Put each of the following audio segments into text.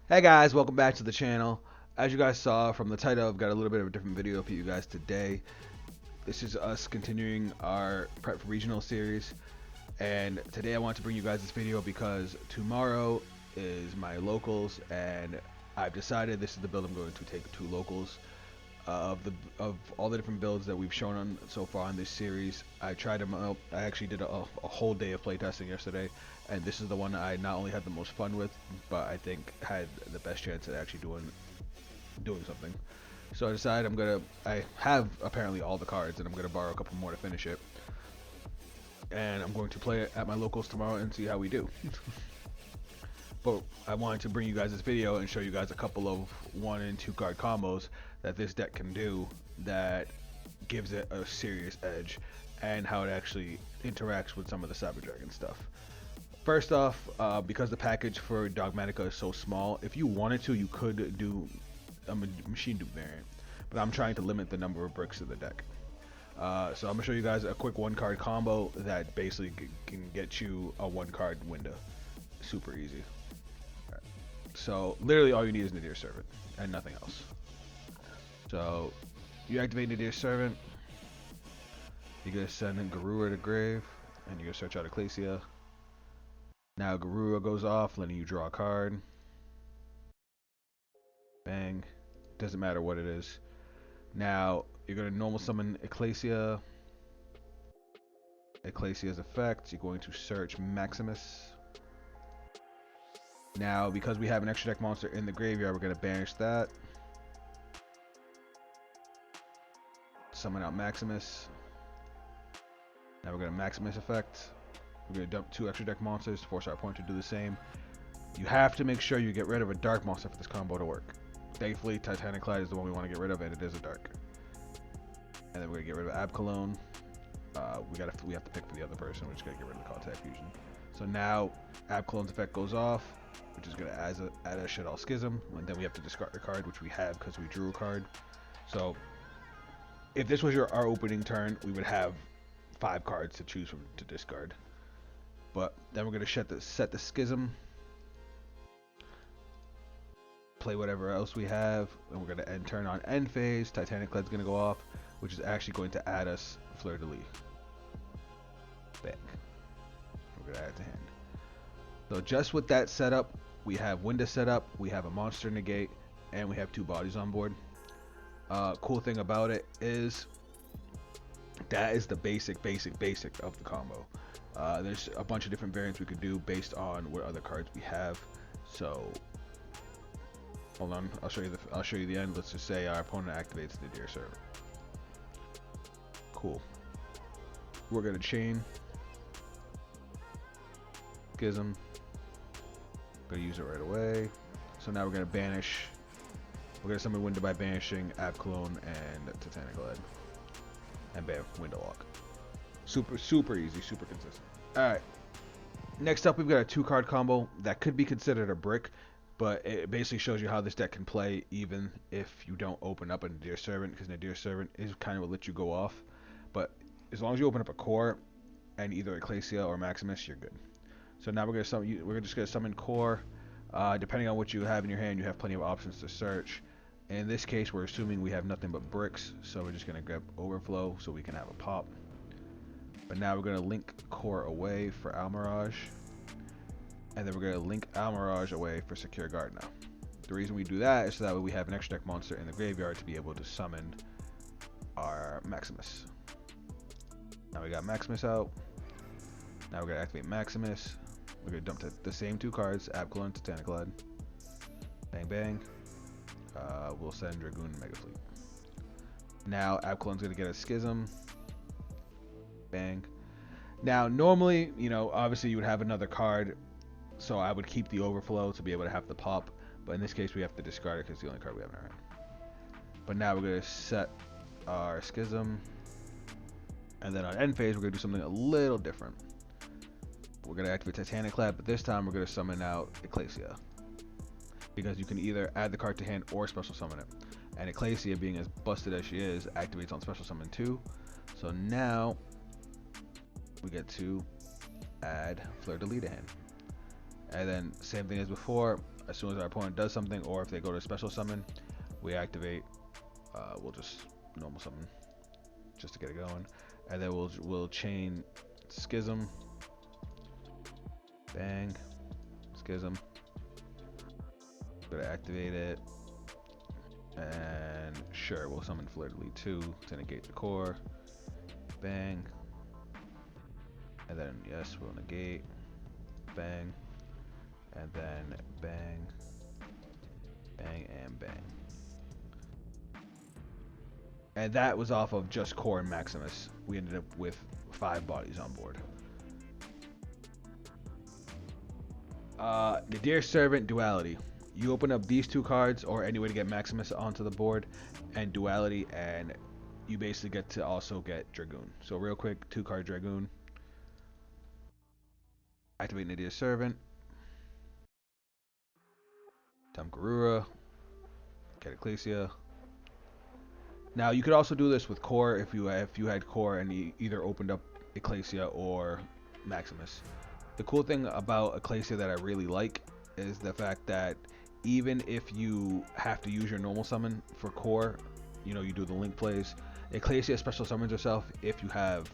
Hey guys, welcome back to the channel. As you guys saw from the title, I've got a little bit of a different video for you guys today. This is us continuing our Prep for Regional series, and today I want to bring you guys this video because tomorrow is my locals, and I've decided this is the build I'm going to take to locals. Of all the different builds that we've shown on so far in this series, I tried them out. I actually did a whole day of playtesting yesterday, and this is the one I not only had the most fun with, but I think had the best chance at actually doing something. So I decided I have apparently all the cards, and I'm gonna borrow a couple more to finish it, and I'm going to play it at my locals tomorrow and see how we do. But I wanted to bring you guys this video and show you guys a couple of 1 and 2 card combos that this deck can do that gives it a serious edge, and how it actually interacts with some of the Cyber Dragon stuff. First off, because the package for Dogmatika is so small, if you wanted to, you could do a machine dupe variant, but I'm trying to limit the number of bricks in the deck. So I'm gonna show you guys a quick 1 card combo that basically can get you a 1 card window. Super easy. So literally all you need is Nadir Servant and nothing else. So you activate Nadir Servant, you're gonna send in Garura to grave, and you're gonna search out Ecclesia. Now Garura goes off, letting you draw a card. Bang. Doesn't matter what it is. Now you're gonna normal summon Ecclesia. Ecclesia's effect, you're going to search Maximus. Now, because we have an extra deck monster in the graveyard, we're going to banish that. Summon out Maximus. Now we're going to Maximus effect. We're going to dump 2 extra deck monsters, force our opponent to do the same. You have to make sure you get rid of a dark monster for this combo to work. Thankfully, Titanic Clyde is the one we want to get rid of, and it is a dark. And then we're going to get rid of Abcalone. We have to pick for the other person. We're just going to get rid of the Contact Fusion. So now Abcalone's effect goes off, which is going to add a Shaddoll Schism, and then we have to discard a card, which we have because we drew a card. So if this was our opening turn, we would have 5 cards to choose from to discard. But then we're going to set the Schism, play whatever else we have, and we're going to end turn on end phase. Titanic Clyde's going to go off, which is actually going to add us Fleur de Lis. Back. We're going to add it to hand. So just with that setup, we have Winda set up, we have a monster negate, and we have 2 bodies on board. Cool thing about it is that is the basic of the combo. There's a bunch of different variants we could do based on what other cards we have. So hold on, I'll show you the end. Let's just say our opponent activates the Nadir Servant. Cool. We're gonna chain Schism. Gonna use it right away. So now we're gonna banish. We're gonna summon Window by banishing Abcalone and Titanic Clyde. And bam, Window Lock. Super easy, super consistent. Alright. Next up, we've got a 2 card combo that could be considered a brick, but it basically shows you how this deck can play even if you don't open up a Nadir Servant, because Nadir Servant is kind of what lets you go off. But as long as you open up a core and either Ecclesia or Maximus, you're good. So now we're just gonna summon core. Depending on what you have in your hand, you have plenty of options to search. In this case, we're assuming we have nothing but bricks, so we're just gonna grab overflow so we can have a pop. But now we're gonna link core away for Almirage, and then we're gonna link Almirage away for Secure Guard. Now, the reason we do that is so that way we have an extra deck monster in the graveyard to be able to summon our Maximus. Now we got Maximus out. Now we're gonna activate Maximus. We're gonna dump the same 2 cards, Abcalone and Titanic Clyde. Bang bang. We'll send Dragoon and Mega Fleet. Now Abcalone's gonna get a Schism. Bang. Now normally, obviously you would have another card, so I would keep the overflow to be able to have the pop. But in this case, we have to discard it because it's the only card we have in our hand. But now we're gonna set our Schism, and then on end phase, we're gonna do something a little different. We're going to activate Titanic Clyde, but this time we're going to summon out Ecclesia, because you can either add the card to hand or special summon it. And Ecclesia, being as busted as she is, activates on special summon too. So now we get to add Fleur de Lis to hand. And then same thing as before, As soon as our opponent does something, or if they go to special summon, we activate. We'll just normal summon just to get it going, and then we'll chain Schism. Bang, Schism. Gonna activate it, and sure, we'll summon Fleur de Lis 2 to negate the core. Bang, and then yes, we'll negate. Bang, and then bang, bang, and bang. And that was off of just core and Maximus. We ended up with 5 bodies on board. Nadir Servant, Duality. You open up these 2 cards, or any way to get Maximus onto the board, and Duality, and you basically get to also get Dragoon. So real quick, 2-card Dragoon. Activate Nadir Servant. Tamkarura. Get Ecclesia. Now you could also do this with core if you had core and you either opened up Ecclesia or Maximus. The cool thing about Ecclesia that I really like is the fact that even if you have to use your normal summon for core, you know, you do the link plays, Ecclesia special summons herself if you have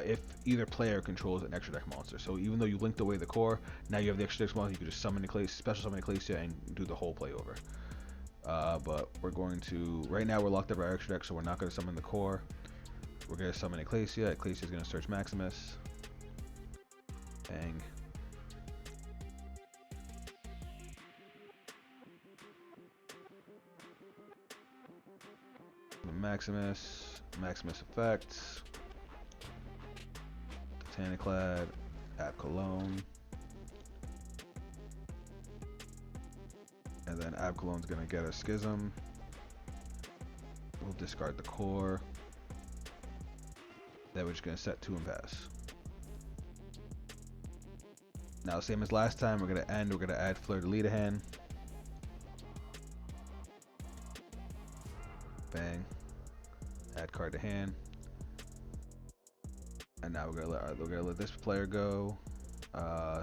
if either player controls an extra deck monster. So even though you linked away the core, now you have the extra deck monster, you can just summon Ecclesia, special summon Ecclesia, and do the whole play over. But we're going to, right now we're locked up our extra deck, so we're not going to summon the core. We're going to summon Ecclesia. Ecclesia is going to search Maximus. Bang. Maximus effects. Titaniclad, App Cologne. And then Abcolon's gonna get a Schism. We'll discard the core. Then we're just gonna set 2 and pass. Now, same as last time, we're gonna add Fleur de Lis to hand. Bang. Add card to hand. And now we're gonna let this player go.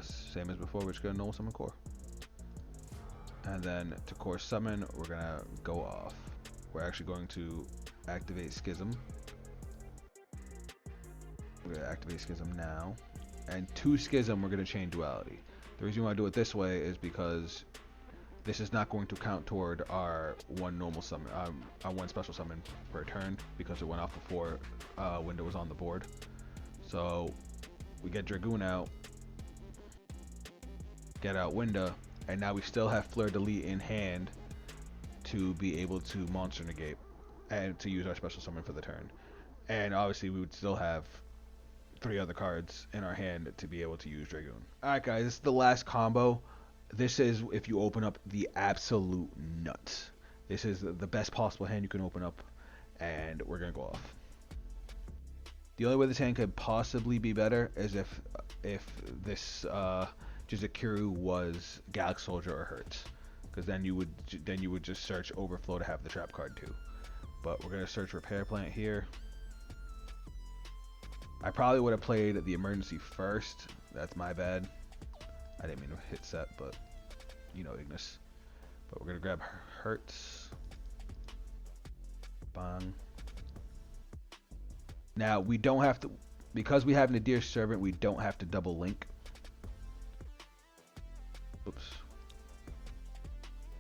Same as before, we're just gonna normal summon core. And then to core summon, we're gonna go off. We're actually going to activate Schism. We're gonna activate Schism now. And to Schism, we're gonna chain Duality. The reason we want to do it this way is because this is not going to count toward our 1 normal summon, our 1 special summon per turn, because it went off before window was on the board. So we get Dragoon out, get out Winda, and now we still have Fleur de Lis in hand to be able to monster negate and to use our special summon for the turn. And obviously we would still have 3 other cards in our hand to be able to use Dragoon. Alright guys, this is the last combo. This is if you open up the absolute nuts. This is the best possible hand you can open up, and we're going to go off. The only way this hand could possibly be better is if this Jizukiru was Galaxy Soldier or Hertz, because then you would just search Overflow to have the trap card too. But we're gonna search Repair Plant here. I probably would have played the emergency first. That's my bad. I didn't mean to hit set, but you know, Ignis. But we're gonna grab Hertz. Bang. Now we don't have to, because we have Nadir Servant, we don't have to double link. Oops.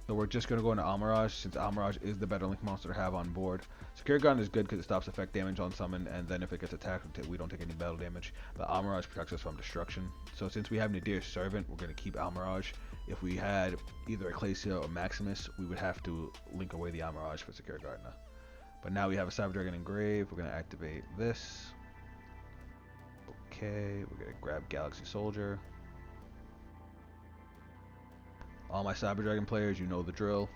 So we're just going to go into Almirage, since Almirage is the better link monster to have on board. Secure Gun is good because it stops effect damage on summon, and then if it gets attacked, we don't take any battle damage. But Almirage protects us from destruction. So since we have Nadir Servant, we're going to keep Almirage. If we had either Ecclesia or Maximus, we would have to link away the Almirage for Secure Gardener. But now we have a Cyber Dragon Engrave. We're going to activate this. Okay, we're going to grab Galaxy Soldier. All my Cyber Dragon players, you know the drill.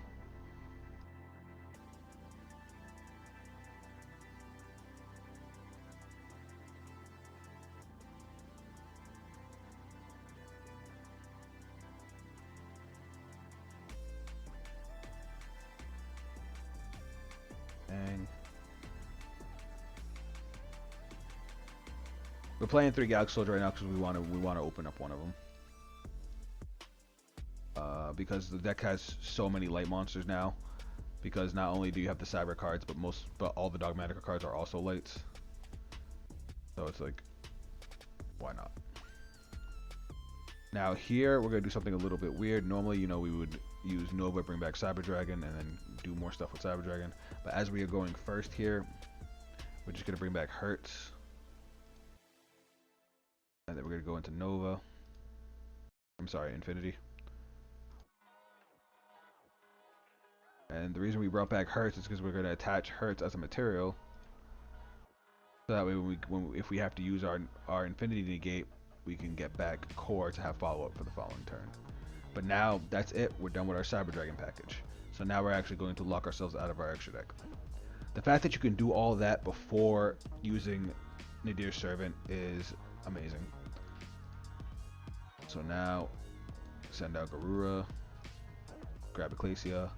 Bang. We're playing 3 Galaxy Soldier right now because we want to open up one of them. because the deck has so many light monsters now. Because not only do you have the cyber cards, but all the Dogmatika cards are also lights. So it's like, why not? Now here we're gonna do something a little bit weird. Normally, you know, we would use Nova, bring back Cyber Dragon, and then do more stuff with Cyber Dragon. But as we are going first here, we're just gonna bring back Hertz, and then we're gonna go into Nova. I'm sorry, Infinity. And the reason we brought back Hertz is because we're gonna attach Hertz as a material. So that way, if we have to use our Infinity negate, we can get back Core to have follow-up for the following turn. But now, that's it. We're done with our Cyber Dragon package. So now we're actually going to lock ourselves out of our extra deck. The fact that you can do all that before using Nadir's Servant is amazing. So now, send out Garura, grab Ecclesia,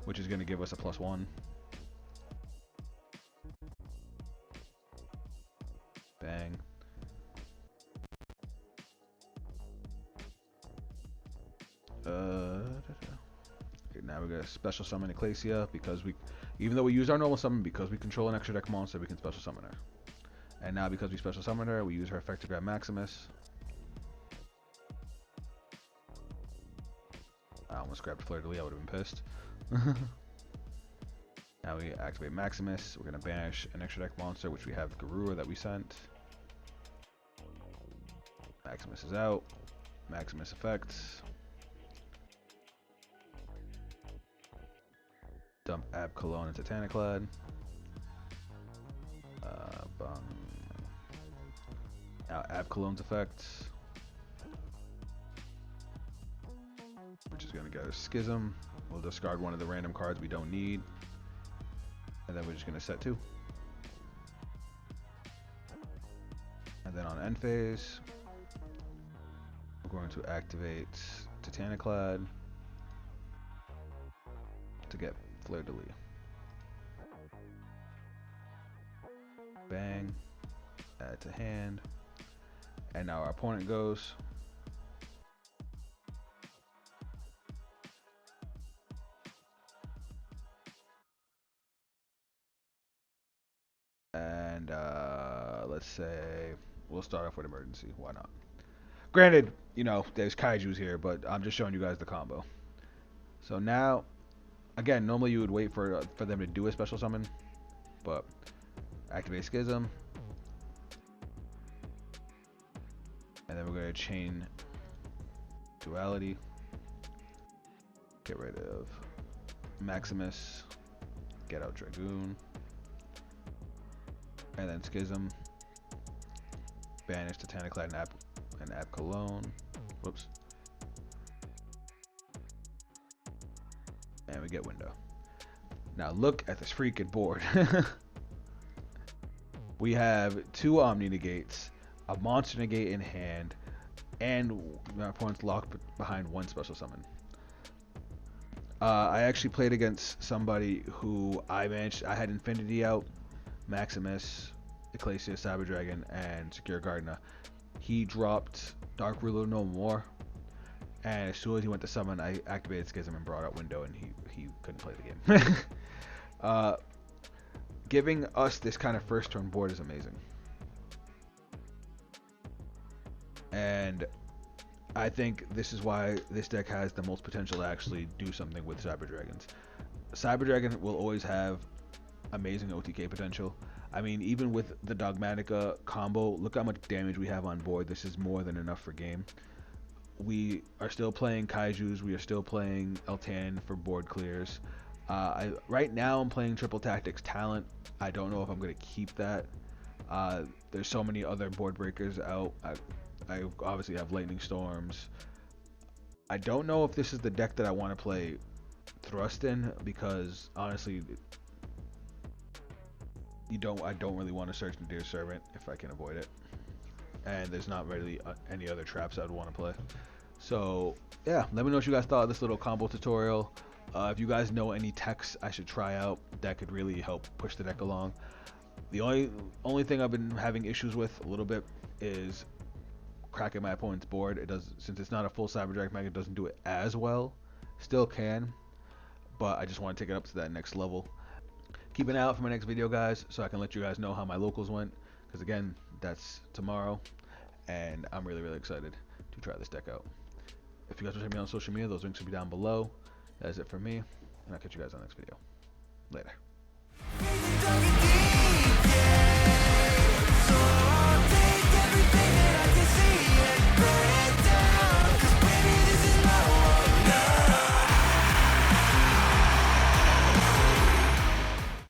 which is going to give us a +1. Bang. Okay, now we're gonna special summon Ecclesia because even though we use our normal summon, because we control an extra deck monster, we can special summon her. And now because we special summon her, we use her effect to grab Maximus. I almost grabbed Fleur de Lis, I would have been pissed. Now we activate Maximus. We're gonna banish an extra deck monster, which we have Garura that we sent. Maximus is out. Maximus effects. Dump Ab Cologne into Titanic-Clad. Now Ab Cologne's effects, which is going to go Schism. We'll discard one of the random cards we don't need, and then we're just going to set 2. And then on end phase, we're going to activate Titanic-Clad to get Fleur de Lis. Bang. Add to hand. And now our opponent goes. And let's say we'll start off with emergency. Why not? Granted, you know, there's kaijus here, but I'm just showing you guys the combo. So now, again, normally you would wait for them to do a special summon, but activate Schism. And then we're going to chain Duality. Get rid of Maximus. Get out Dragoon. And then Schism. Banish Titanic-Clad and Ab Cologne. Whoops. And we get Window. Now look at this freaking board. We have 2 Omni Negates, a Monster Negate in hand, and my opponent's locked behind 1 special summon. I actually played against somebody who I had Infinity out, Maximus, Ecclesia, Cyber Dragon, and Secure Gardener. He dropped Dark Ruler No More, and as soon as he went to summon, I activated Schism and brought out Window, and he couldn't play the game. Giving us this kind of first turn board is amazing. And I think this is why this deck has the most potential to actually do something with Cyber Dragons. Cyber Dragon will always have amazing OTK potential. I mean, even with the Dogmatika combo, look how much damage we have on board. This is more than enough for game. We are still playing Kaijus. We are still playing Eltan for board clears. Right now I'm playing Triple Tactics Talent. I don't know if I'm going to keep that. There's so many other board breakers out. I obviously have Lightning Storms. I don't know if this is the deck that I want to play Thrust in, because honestly, I don't really want to search Nadir's Servant if I can avoid it. And there's not really any other traps I'd want to play. So yeah, let me know what you guys thought of this little combo tutorial. If you guys know any techs I should try out that could really help push the deck along. The only thing I've been having issues with a little bit is cracking my opponent's board. It does, since it's not a full Cyber Dragon Magnet, it doesn't do it as well. Still can, but I just want to take it up to that next level. Keep an eye out for my next video, guys, so I can let you guys know how my locals went, because again, that's tomorrow, and I'm really excited to try this deck out. If you guys want to check me out on social media, those links will be down below. That is it for me, and I'll catch you guys on the next video. Later.